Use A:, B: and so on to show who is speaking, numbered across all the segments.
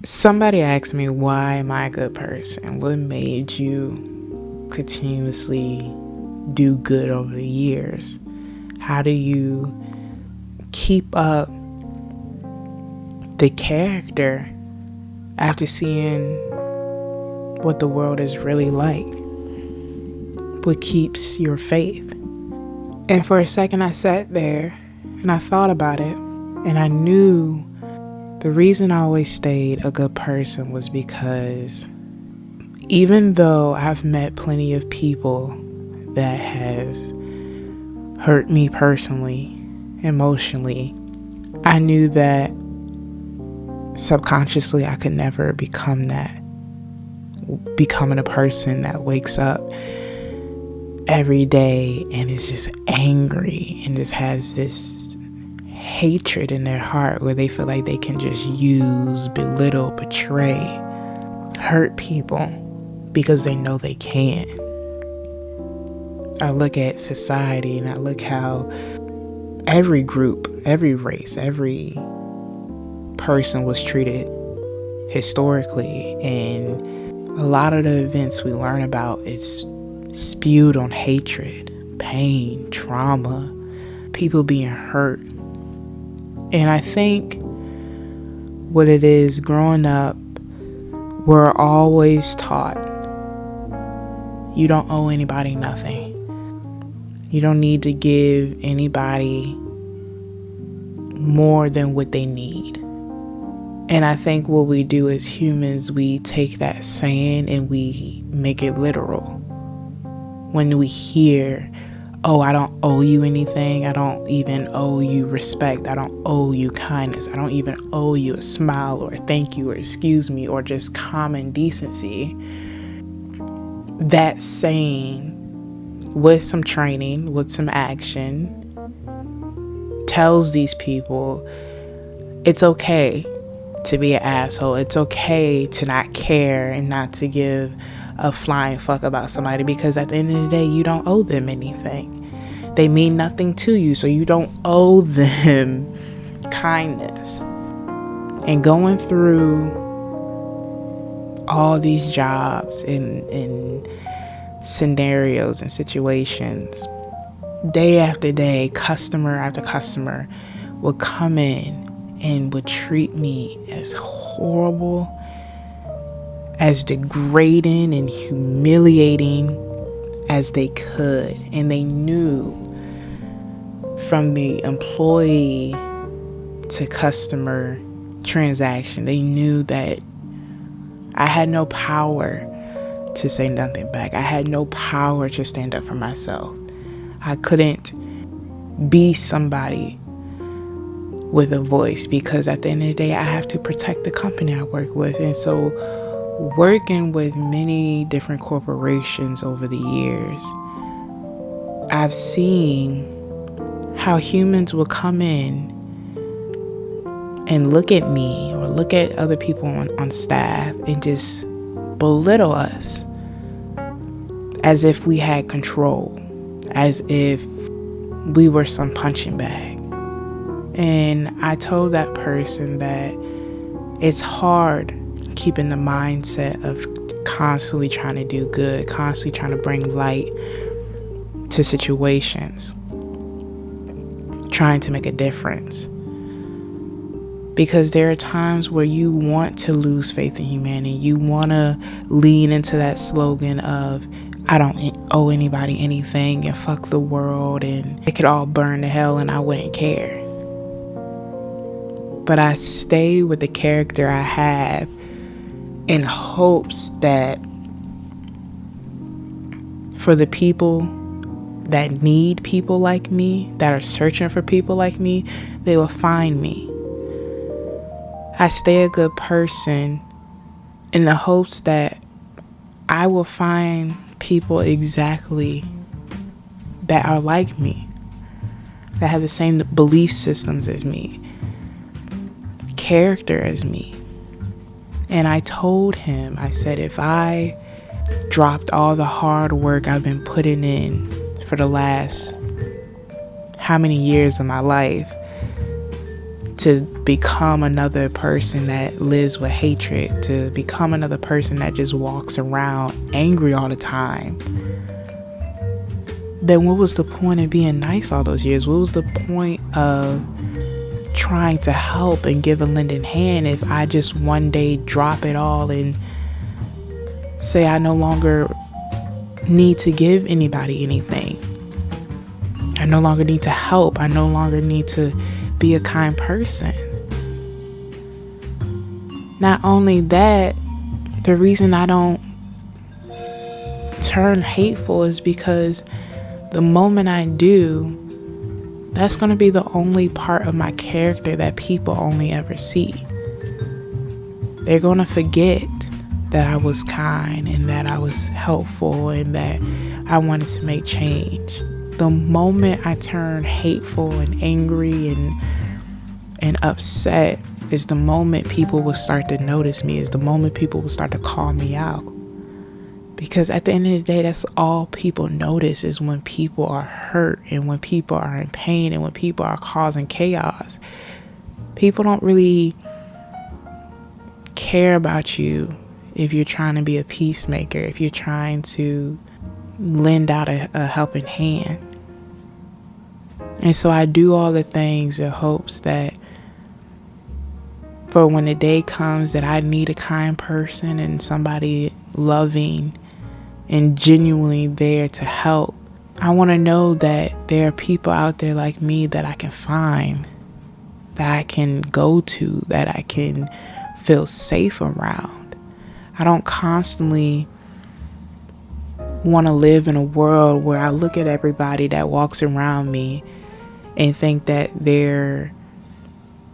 A: Somebody asked me, why am I a good person? What made you continuously do good over the years? How do you keep up the character after seeing what the world is really like? What keeps your faith? And for a second, I sat there and I thought about it, and I knew the reason I always stayed a good person was because even though I've met plenty of people that has hurt me personally, emotionally, I knew that subconsciously I could never becoming a person that wakes up every day and is just angry and just has this hatred in their heart where they feel like they can just use, belittle, betray, hurt people because they know they can. I look at society and I look how every group, every race, every person was treated historically, and a lot of the events we learn about is spewed on hatred, pain, trauma, people being hurt. And I think what it is, growing up, we're always taught you don't owe anybody nothing. You don't need to give anybody more than what they need. And I think what we do as humans, we take that saying and we make it literal. When we hear, oh, I don't owe you anything. I don't even owe you respect. I don't owe you kindness. I don't even owe you a smile or a thank you or excuse me or just common decency. That saying, with some training, with some action, tells these people it's okay to be an asshole. It's okay to not care and not to give a flying fuck about somebody, because at the end of the day, you don't owe them anything. They mean nothing to you, so you don't owe them kindness. And going through all these jobs and scenarios and situations, day after day, customer after customer would come in and would treat me as horrible, as degrading and humiliating as they could. And they knew from the employee to customer transaction, they knew that I had no power to say nothing back. I had no power to stand up for myself. I couldn't be somebody with a voice, because at the end of the day, I have to protect the company I work with. And so working with many different corporations over the years, I've seen how humans will come in and look at me or look at other people on staff and just belittle us as if we had control, as if we were some punching bag. And I told that person that it's hard keeping the mindset of constantly trying to do good, constantly trying to bring light to situations, trying to make a difference. Because there are times where you want to lose faith in humanity. You want to lean into that slogan of, I don't owe anybody anything, and fuck the world, and it could all burn to hell and I wouldn't care. But I stay with the character I have in hopes that for the people that need people like me, that are searching for people like me, they will find me. I stay a good person in the hopes that I will find people exactly that are like me, that have the same belief systems as me, character as me. And I told him, I said, if I dropped all the hard work I've been putting in for the last how many years of my life to become another person that lives with hatred, to become another person that just walks around angry all the time, then what was the point of being nice all those years? What was the point of trying to help and give a lending hand if I just one day drop it all and say I no longer need to give anybody anything? I no longer need to help. I no longer need to be a kind person. Not only that, the reason I don't turn hateful is because the moment I do, that's going to be the only part of my character that people only ever see. They're going to forget that I was kind and that I was helpful and that I wanted to make change. The moment I turn hateful and angry and upset is the moment people will start to notice me, is the moment people will start to call me out. Because at the end of the day, that's all people notice, is when people are hurt and when people are in pain and when people are causing chaos. People don't really care about you if you're trying to be a peacemaker, if you're trying to lend out a helping hand. And so I do all the things in hopes that for when the day comes that I need a kind person and somebody loving and genuinely there to help, I want to know that there are people out there like me that I can find, that I can go to, that I can feel safe around. I don't constantly want to live in a world where I look at everybody that walks around me and think that they're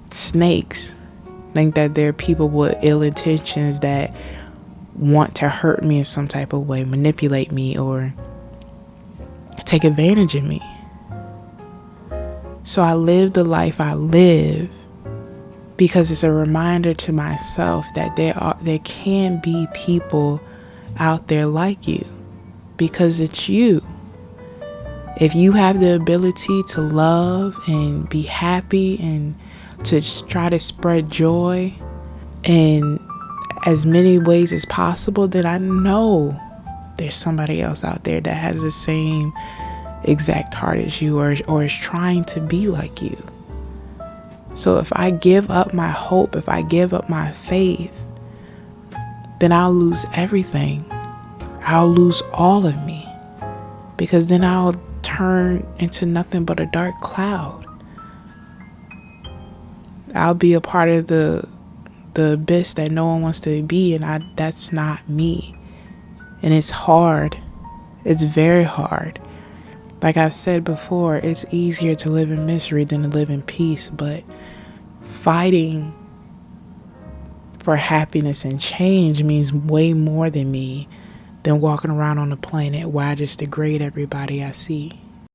A: snakes, think that they're people with ill intentions that want to hurt me in some type of way, manipulate me, or take advantage of me. So I live the life I live because it's a reminder to myself that there can be people out there like you, because it's you. If you have the ability to love and be happy and to try to spread joy in as many ways as possible, then I know there's somebody else out there that has the same exact heart as you, or is trying to be like you. So if I give up my hope, if I give up my faith, then I'll lose everything. I'll lose all of me, because then I'll turn into nothing but a dark cloud. I'll be a part of the abyss that no one wants to be, and that's not me. And it's hard. It's very hard. Like I've said before, it's easier to live in misery than to live in peace, but fighting for happiness and change means way more than me than walking around on a planet where I just degrade everybody I see.